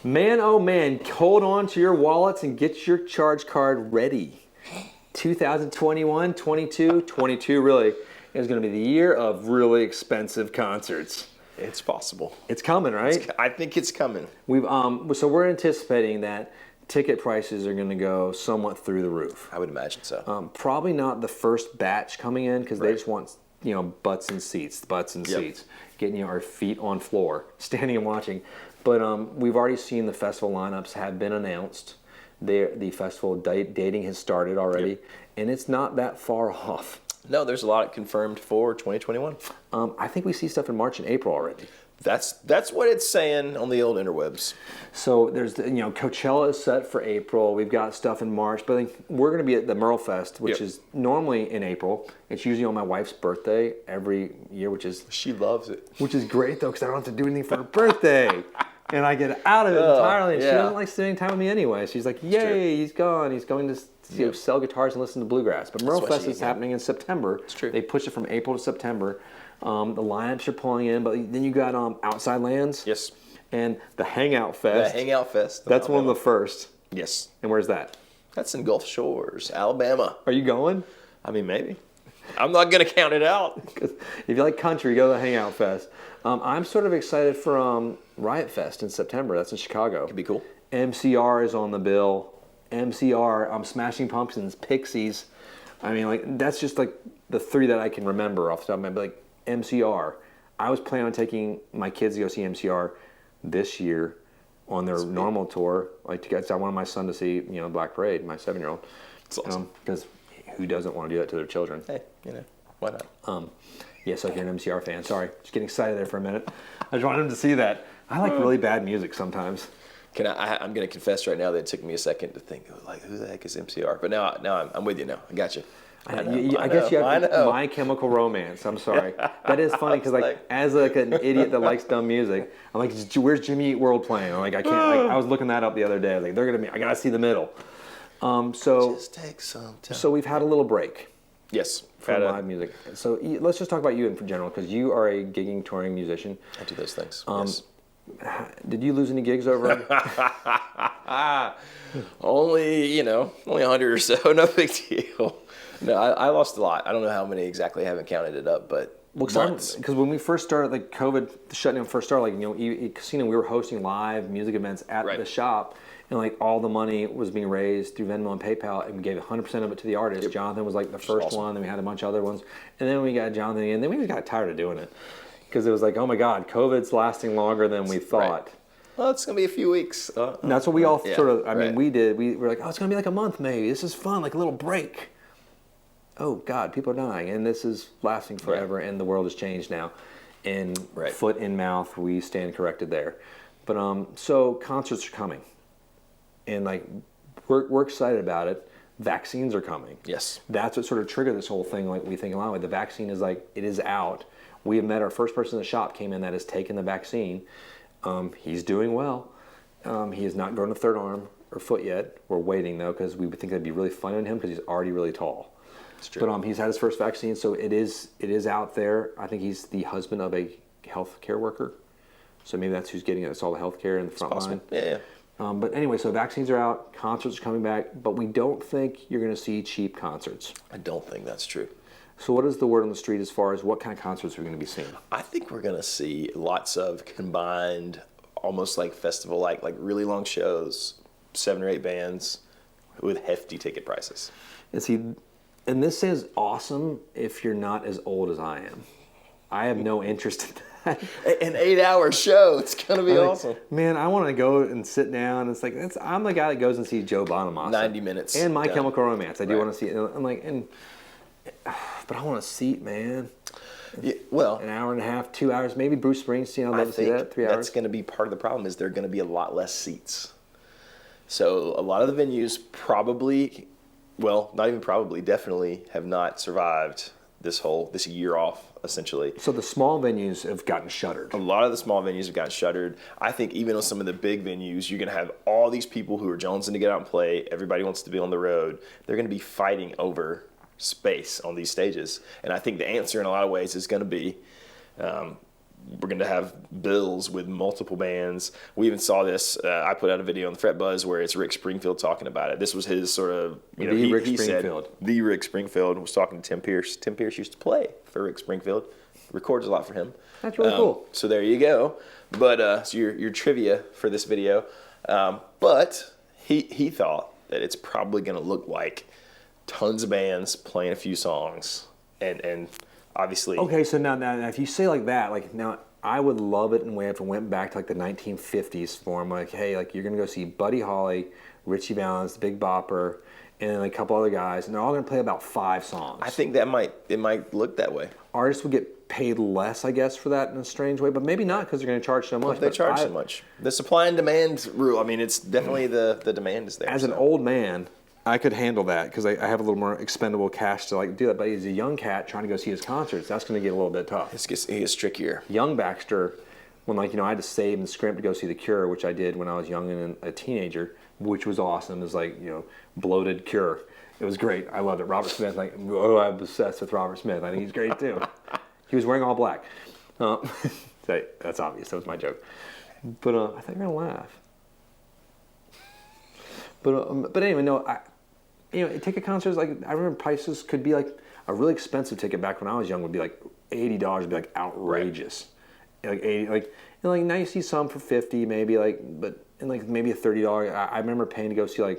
Man, oh man, hold on to your wallets and get your charge card ready. 2021, 22, 22 really is going to be the year of really expensive concerts. It's possible. It's coming, right? I think it's coming. So we're anticipating that ticket prices are going to go somewhat through the roof. I would imagine so. Probably not the first batch coming in because Right. they just want butts and seats, getting our feet on floor, standing and watching. But we've already seen the festival lineups have been announced. The festival dating has started already, and it's not that far off. No, there's a lot confirmed for 2021. I think we see stuff in March and April already. That's what it's saying on the old interwebs. So there's Coachella is set for April. We've got stuff in March, but I think we're going to be at the Merle Fest, which is normally in April. It's usually on my wife's birthday every year, She loves it. Which is great though, because I don't have to do anything for her birthday. And I get out of it entirely. And she doesn't like spending time with me anyway. She's like, yay, he's gone. He's going to sell guitars and listen to bluegrass. But Merle Fest is happening in September. It's true. They pushed it from April to September. The lineups are pulling in. But then you got Outside Lands. Yes. And the Hangout Fest. The Hangout Fest. That's one of the first. Yes. And where's that? That's in Gulf Shores, Alabama. Are you going? I mean, maybe. I'm not going to count it out. If you like country, go to the Hangout Fest. I'm sort of excited for Riot Fest in September. That's in Chicago. Could be cool. MCR is on the bill. MCR, Smashing Pumpkins, Pixies. I mean, that's just like the three that I can remember off the top of my head. Like MCR. I was planning on taking my kids to go see MCR this year on their normal tour. I wanted my son to see, Black Parade, my 7-year-old. That's awesome. Because who doesn't want to do that to their children? Hey, why not? So if you're an MCR fan, sorry, just getting excited there for a minute. I just wanted him to see that. I like really bad music sometimes. I'm going to confess right now that it took me a second to think, who the heck is MCR? But now I'm with you now. I got you. I guess you have My Chemical Romance. I'm sorry. That is funny because as an idiot that likes dumb music, I'm like, where's Jimmy Eat World playing? I'm like, I can't. I was looking that up the other day. I was like, I got to see the middle. Just take some time. So we've had a little break. Yes. From live music. So let's just talk about you in general because you are a gigging, touring musician. I do those things. Yes. Did you lose any gigs over it? Only 100 or so. No big deal. No, I lost a lot. I don't know how many exactly. I haven't counted it up, but because when we first started, COVID, the shutdown first started, casino, we were hosting live music events at the shop, and all the money was being raised through Venmo and PayPal, and we gave 100% of it to the artist. Yep. Jonathan was the first one, then we had a bunch of other ones, and then we got Jonathan in, and then we just got tired of doing it because it was like, oh my God, COVID's lasting longer than we thought. Right. Well, it's gonna be a few weeks. And that's what we all sort of. I mean, we did. We were like, oh, it's gonna be like a month, maybe. This is fun, like a little break. Oh God, people are dying, and this is lasting forever, and the world has changed now. And foot in mouth, we stand corrected there. But so concerts are coming, and we're excited about it. Vaccines are coming. Yes, that's what sort of triggered this whole thing. We think a lot. The vaccine is it is out. We have met our first person in the shop came in that has taken the vaccine. He's doing well. He has not grown a third arm or foot yet. We're waiting though because we would think that'd be really fun on him because he's already really tall. That's true. But he's had his first vaccine, so it is out there. I think he's the husband of a healthcare worker, so maybe that's who's getting it. It's all the healthcare in the front line. Yeah. But anyway, so vaccines are out, concerts are coming back, but we don't think you're going to see cheap concerts. I don't think that's true. So what is the word on the street as far as what kind of concerts we're going to be seeing? I think we're going to see lots of combined, almost like festival, like really long shows, 7 or 8 bands with hefty ticket prices. And this is awesome if you're not as old as I am. I have no interest in that. An 8-hour show. It's going to be awesome. Man, I want to go and sit down. I'm the guy that goes and sees Joe Bonamassa. 90 minutes. And My Chemical Romance. I do want to see it. But I want a seat, man. Yeah, well, an hour and a half, 2 hours, maybe Bruce Springsteen. I'd love to see that. 3 hours. That's going to be part of the problem. Is there are going to be a lot less seats. So a lot of the venues probably, well, not even probably, definitely have not survived this year off, essentially. So the small venues have gotten shuttered. A lot of the small venues have gotten shuttered. I think even on some of the big venues, you're going to have all these people who are jonesing to get out and play. Everybody wants to be on the road. They're going to be fighting over space on these stages. And I think the answer in a lot of ways is going to be we're going to have bills with multiple bands. We even saw this. I put out a video on the Fret Buzz where it's Rick Springfield talking about it. This was his sort of, Rick he Springfield. said, the Rick Springfield was talking to Tim Pierce. Tim Pierce used to play for Rick Springfield. Records a lot for him. That's really cool. So there you go. But so your trivia for this video. But he thought that it's probably going to look like tons of bands playing a few songs and obviously. Okay, so now if you say like that, like now I would love it and if it went back to like the 1950s form, like hey, like you're gonna go see Buddy Holly, Richie Valens, the Big Bopper, and like a couple other guys, and they're all gonna play about 5 songs. I think it might look that way. Artists would get paid less, I guess, for that in a strange way, but maybe not because they're gonna charge so much. They charge so much. The supply and demand rule. I mean, it's definitely the demand is there. As an old man, I could handle that because I have a little more expendable cash to like do that. But as a young cat trying to go see his concerts, that's going to get a little bit tough. It gets trickier. Young Baxter, when I had to save and scrimp to go see The Cure, which I did when I was young and a teenager, which was awesome. It was like bloated Cure. It was great. I loved it. Robert Smith, I'm obsessed with Robert Smith. I think he's great too. He was wearing all black. That's obvious. That was my joke. But I thought you were gonna laugh. But anyway, no. Ticket concerts, like I remember prices could be like a really expensive ticket back when I was young would be like $80 would be like outrageous. Right. Like 80, like now you see some for 50 maybe but maybe a $30. I remember paying to go see I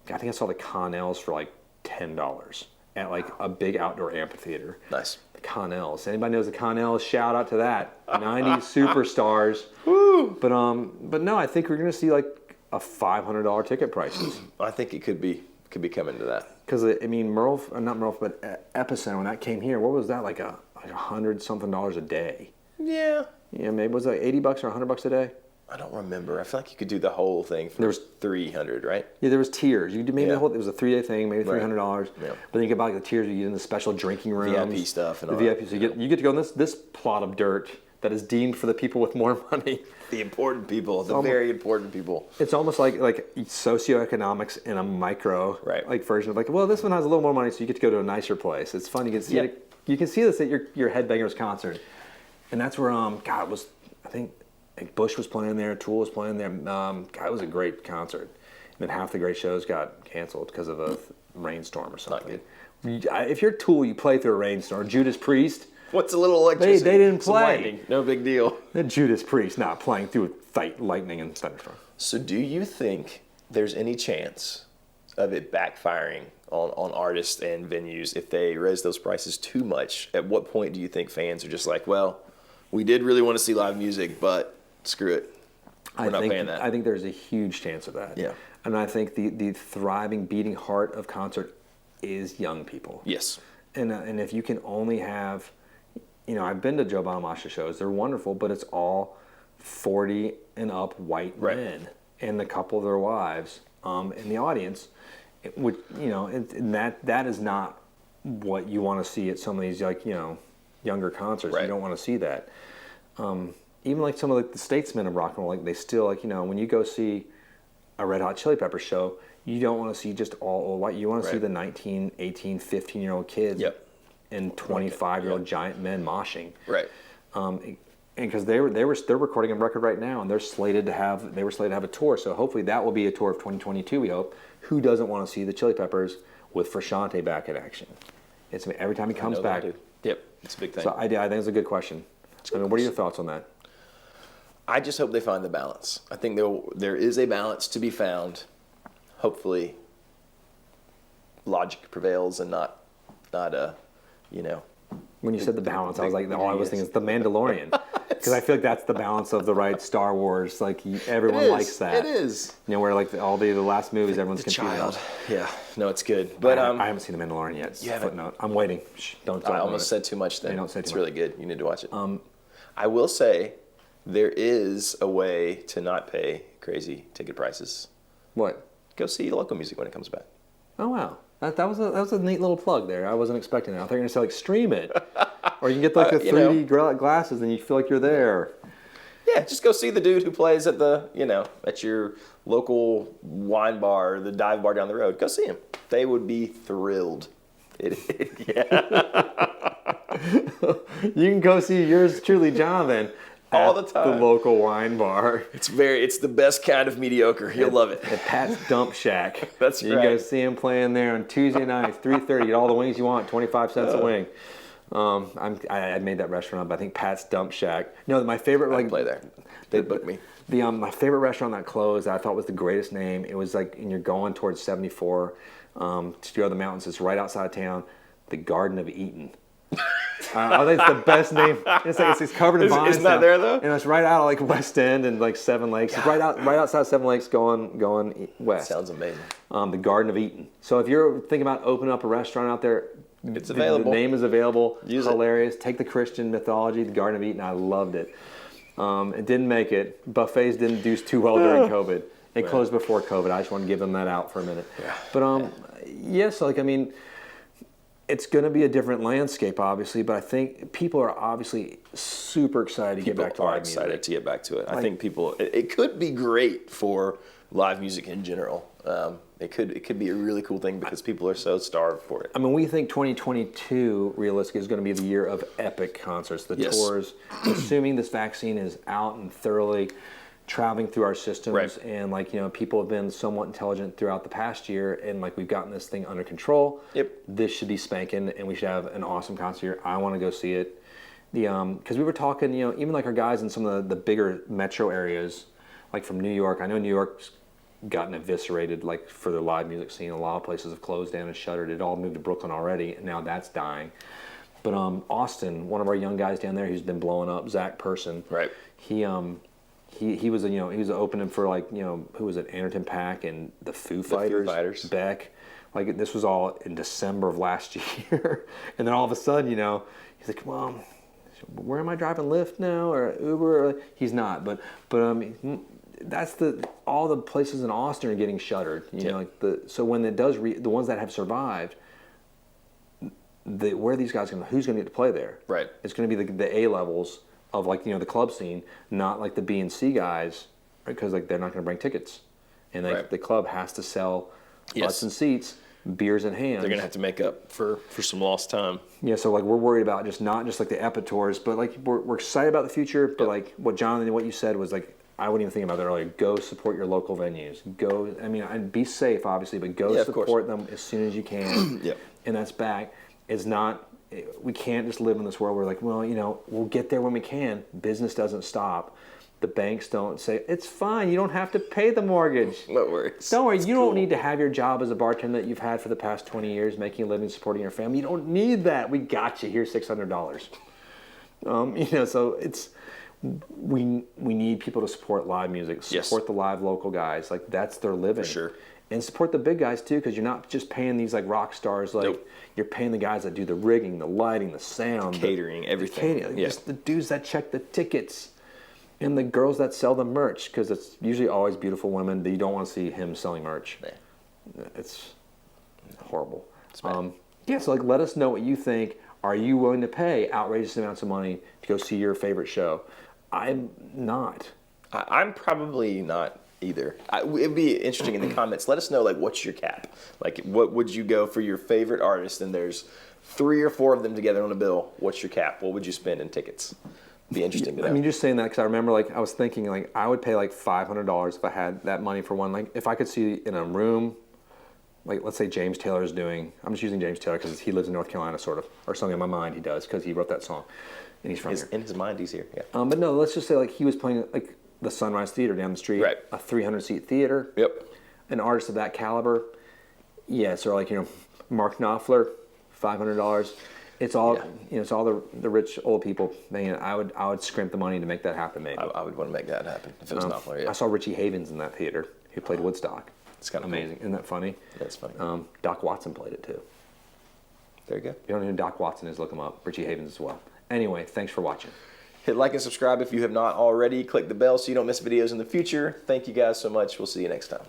think I saw the Connells for like $10 at like a big outdoor amphitheater. Nice. The Connells. Anybody knows the Connells? Shout out to that. 90s superstars. Woo! But no, I think we're gonna see like a $500 ticket prices. I think it could be coming to that. Because not Merle, but Epicenter when that came here, what was that like $100 something a day? Yeah. Yeah, maybe was it $80 or $100 a day? I don't remember. I feel like you could do the whole thing for $300, right? Yeah, there was tiers. You could maybe it was a 3-day thing, maybe $300. Yeah. But then you could buy the tiers. You get in the special drinking rooms, VIP stuff, and all the VIP. So you get to go in this plot of dirt that is deemed for the people with more money. The important people, very important people. It's almost like socioeconomics in a micro version of well, this one has a little more money, so you get to go to a nicer place. It's fun. You can see it. You can see this at your Headbangers concert, and that's where I think Bush was playing there, Tool was playing there. It was a great concert. And then half the great shows got canceled because of a rainstorm or something. If you're Tool, you play through a rainstorm. Judas Priest. What's a little electricity? They didn't play. No big deal. The Judas Priest not playing through lightning and thunderstorm. So do you think there's any chance of it backfiring on artists and venues if they raise those prices too much? At what point do you think fans are just like, well, we did really want to see live music, but screw it. We're not paying that. I think there's a huge chance of that. Yeah. And I think the thriving, beating heart of concert is young people. Yes. And if you can only have... I've been to Joe Bonamassa shows. They're wonderful, but it's all 40 and up white men and a couple of their wives in the audience. And that is not what you want to see at some of these younger concerts. Right. You don't want to see that. Even like some of the statesmen of rock and roll, they still when you go see a Red Hot Chili Peppers show, you don't want to see just all old white. You want to see the 19, 18, 15-year-old kids. Yep. And 25-year-old giant men moshing, right? And because they're recording a record right now, and they were slated to have a tour. So hopefully that will be a tour of 2022. We hope. Who doesn't want to see the Chili Peppers with Frusciante back in action? It's every time he comes back. Yep, it's a big thing. So I think it's a good question. What are your thoughts on that? I just hope they find the balance. I think there is a balance to be found. Hopefully, logic prevails and not When you said the balance, I was like, all I was thinking is the Mandalorian, because I feel like that's the balance of the right Star Wars. Like everyone likes that. It is. Where all the last movies, everyone's confused. Child. Yeah. No, it's good. But I haven't seen the Mandalorian yet. You haven't? Footnote. I'm waiting. Shh, don't. I almost said too much then. Don't say too it's much. really good. You need to watch it. I will say there is a way to not pay crazy ticket prices. What? Go see local music when it comes back. Oh wow. That was a neat little plug there. I wasn't expecting that. I thought you were going to say stream it, or you can get the 3D glasses and you feel like you're there. Yeah, just go see the dude who plays at at your local wine bar, or the dive bar down the road. Go see him. They would be thrilled. Yeah. You can go see yours truly, Jonathan, all the at time. the local wine bar. It's the best kind of mediocre. You'll love it. At Pat's Dump Shack. That's you right. You can go see him playing there on Tuesday nights, 3:30. Get all the wings you want, 25 cents a wing. I made that restaurant, but I think Pat's Dump Shack. No, my favorite. I'd play there. They'd book me. My favorite restaurant that closed, I thought was the greatest name. It was like, and you're going towards 74 to go to the mountains. It's right outside of town. The Garden of Eden. I think it's the best name. It's covered in vines. Isn't that there though? And it's right out of like West End and like Seven Lakes. It's right outside Seven Lakes, going west. Sounds amazing. The Garden of Eden. So if you're thinking about opening up a restaurant out there, it's available. The name is available. Use hilarious. Take the Christian mythology, the Garden of Eden. I loved it. It didn't make it. Buffets didn't do too well during COVID. It closed before COVID. I just want to give them that out for a minute. Yeah. But yes, like I mean, it's going to be a different landscape, obviously. But I think people are obviously super excited to get back to live music. Excited to get back to it. I think people. It could be great for live music in general. It could be a really cool thing because people are so starved for it. I mean, we think 2022 realistically is going to be the year of epic concerts. The tours, assuming this vaccine is out and thoroughly traveling through our systems, and like people have been somewhat intelligent throughout the past year, and like we've gotten this thing under control. This should be spanking, and we should have an awesome concert here. I want to go see it. Because we were talking, even like our guys in some of the bigger metro areas, like from New York. I know New York's gotten eviscerated like for their live music scene. A lot of places have closed down and shuttered. It all moved to Brooklyn already, and now that's dying. But Austin, one of our young guys down there who's been blowing up, Zach Person. He was he was opening for like who was it, Anderton .Paak and the Foo Fighters. Beck. Like this was all in December of last year, and then all of a sudden he's like, well, where am I driving Lyft now or Uber? He's not, but that's all the places in Austin are getting shuttered. So when it does the ones that have survived, where are these guys who's going to get to play there? It's going to be the A levels of like the club scene, not like the B and C guys, because like they're not going to bring tickets, and the club has to sell butts and seats, beers in hands. They're going to have to make up for some lost time. Yeah, so like we're worried about not just like the Epic tours, but like we're excited about the future. But like what Jonathan, what you said was like, I wouldn't even think about that earlier. Go support your local venues. Go, I mean, and be safe, obviously, but go support them as soon as you can. And that's back. It's not, we can't just live in this world where like, well, we'll get there when we can. Business doesn't stop. The banks don't say, it's fine, you don't have to pay the mortgage. No worries. Don't worry, you don't need to have your job as a bartender that you've had for the past 20 years, making a living, supporting your family. You don't need that. We got you. Here's $600. So it's, we need people to support live music, support the live local guys. Like that's their living. For sure. And support the big guys too, because you're not just paying these like rock stars. Like you're paying the guys that do the rigging, the lighting, the sound, catering, everything. Just the dudes that check the tickets, and the girls that sell the merch. Because it's usually always beautiful women that you don't want to see him selling merch. It's horrible. It's bad. So like let us know what you think. Are you willing to pay outrageous amounts of money to go see your favorite show? I'm not. I'm probably not either. It'd be interesting in the comments. Let us know, like, what's your cap? Like, what would you go for your favorite artist? And there's 3 or 4 of them together on a bill. What's your cap? What would you spend in tickets? It'd be interesting to know. I mean, just saying that because I remember, like, I was thinking, like, I would pay like $500 if I had that money for one. Like, if I could see in a room, like, let's say James Taylor's doing. I'm just using James Taylor because he lives in North Carolina, sort of, or something in my mind he does because he wrote that song. And he's from here. In his mind, he's here. Yeah. But no, let's just say like he was playing like the Sunrise Theater down the street, a 300-seat theater. An artist of that caliber. So like Mark Knopfler, $500. It's all it's all the rich old people. Man, I would scrimp the money to make that happen. Maybe I would want to make that happen if it was Knopfler. Yeah. I saw Richie Havens in that theater. He played Woodstock. It's kind of amazing. Cool. Isn't that funny? That's funny. Doc Watson played it too. Very good. You don't know who Doc Watson is? Look him up. Richie Havens as well. Anyway, thanks for watching. Hit like and subscribe if you have not already. Click the bell so you don't miss videos in the future. Thank you guys so much. We'll see you next time.